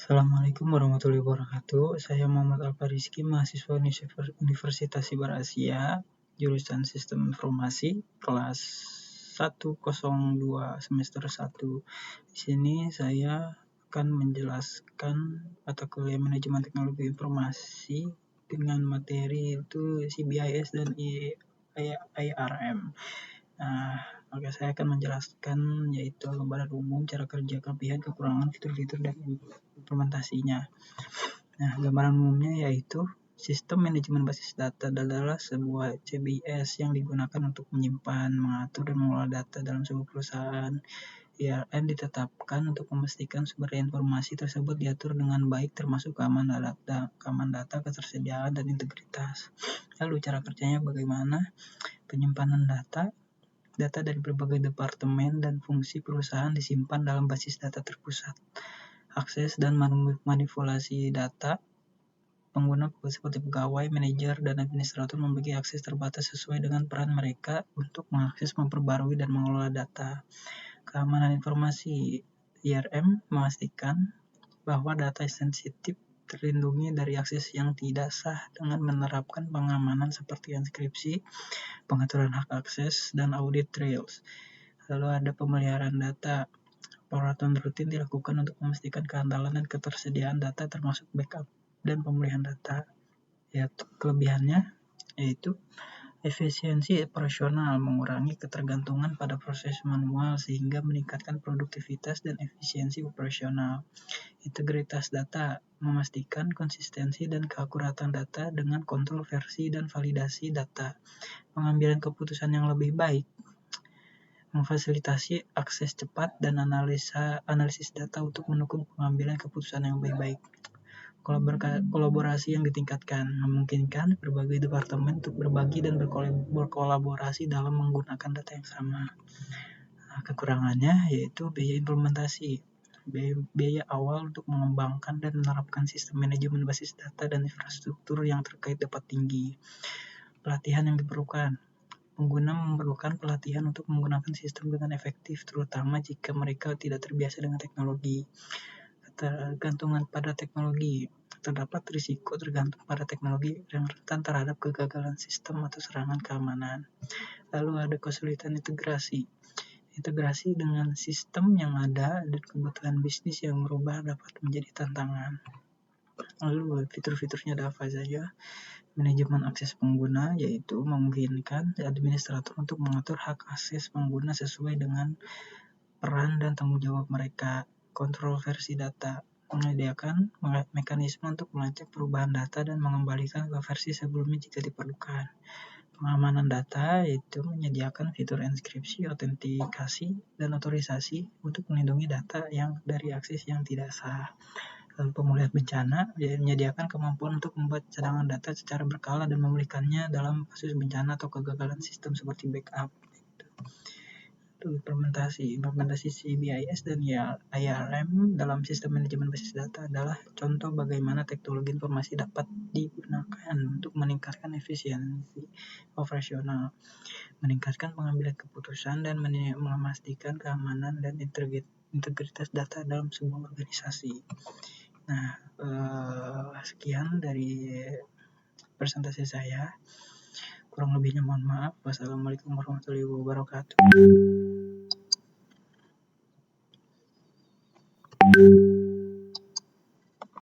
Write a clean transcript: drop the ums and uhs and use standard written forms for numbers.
Assalamualaikum warahmatullahi wabarakatuh. Saya Muhammad Alfa Rizky, mahasiswa Universitas Sibar Asia, jurusan Sistem Informasi, kelas 102 semester 1. Di sini saya akan menjelaskan mata kuliah Manajemen Teknologi Informasi dengan materi itu CBIS dan IRM. Nah, maka saya akan menjelaskan yaitu gambaran umum, cara kerja, kelebihan, kekurangan, fitur-fitur, dan implementasinya. Nah, gambaran umumnya yaitu sistem manajemen basis data adalah sebuah CBS yang digunakan untuk menyimpan, mengatur, dan mengelola data dalam sebuah perusahaan. IRM ditetapkan untuk memastikan sumber informasi tersebut diatur dengan baik termasuk keamanan data, ketersediaan, dan integritas. Lalu cara kerjanya bagaimana? Penyimpanan data dari berbagai departemen dan fungsi perusahaan disimpan dalam basis data terpusat. Akses dan manipulasi data. Pengguna seperti pegawai, manajer, dan administrator memiliki akses terbatas sesuai dengan peran mereka untuk mengakses, memperbarui, dan mengelola data. Keamanan informasi. IRM memastikan bahwa data sensitif terlindungi dari akses yang tidak sah dengan menerapkan pengamanan seperti enkripsi, pengaturan hak akses, dan audit trails. Lalu ada pemeliharaan data. Perawatan rutin dilakukan untuk memastikan keandalan dan ketersediaan data termasuk backup dan pemulihan data. Kelebihannya yaitu efisiensi operasional, mengurangi ketergantungan pada proses manual sehingga meningkatkan produktivitas dan efisiensi operasional. Integritas data, memastikan konsistensi dan keakuratan data dengan kontrol versi dan validasi data. Pengambilan keputusan yang lebih baik, memfasilitasi akses cepat dan analisis data untuk mendukung pengambilan keputusan yang lebih baik. Kolaborasi yang ditingkatkan, memungkinkan berbagai departemen untuk berbagi dan berkolaborasi dalam menggunakan data yang sama. Kekurangannya yaitu biaya implementasi. Biaya awal untuk mengembangkan dan menerapkan sistem manajemen basis data dan infrastruktur yang terkait dapat tinggi. Pelatihan yang diperlukan. Pengguna memerlukan pelatihan untuk menggunakan sistem dengan efektif, terutama jika mereka tidak terbiasa dengan teknologi. Ketergantungan pada teknologi. Terdapat risiko tergantung pada teknologi yang rentan terhadap kegagalan sistem atau serangan keamanan. Lalu ada kesulitan integrasi. Integrasi dengan sistem yang ada dan kebutuhan bisnis yang berubah dapat menjadi tantangan. Lalu fitur-fiturnya ada apa saja? Manajemen akses pengguna, yaitu memungkinkan administrator untuk mengatur hak akses pengguna sesuai dengan peran dan tanggung jawab mereka. Kontrol versi data, menyediakan mekanisme untuk melacak perubahan data dan mengembalikan ke versi sebelumnya jika diperlukan. Pengamanan data, yaitu menyediakan fitur enkripsi, autentikasi, dan otorisasi untuk melindungi data yang dari akses yang tidak sah. Lalu pemulihan bencana, menyediakan kemampuan untuk membuat cadangan data secara berkala dan memulihkannya dalam kasus bencana atau kegagalan sistem seperti backup. Implementasi CBIS dan IRM dalam sistem manajemen basis data adalah contoh bagaimana teknologi informasi dapat digunakan untuk meningkatkan efisiensi operasional, meningkatkan pengambilan keputusan, dan memastikan keamanan dan integritas data dalam sebuah organisasi. Nah, sekian dari presentasi saya. Kurang lebihnya mohon maaf. Wassalamualaikum warahmatullahi wabarakatuh.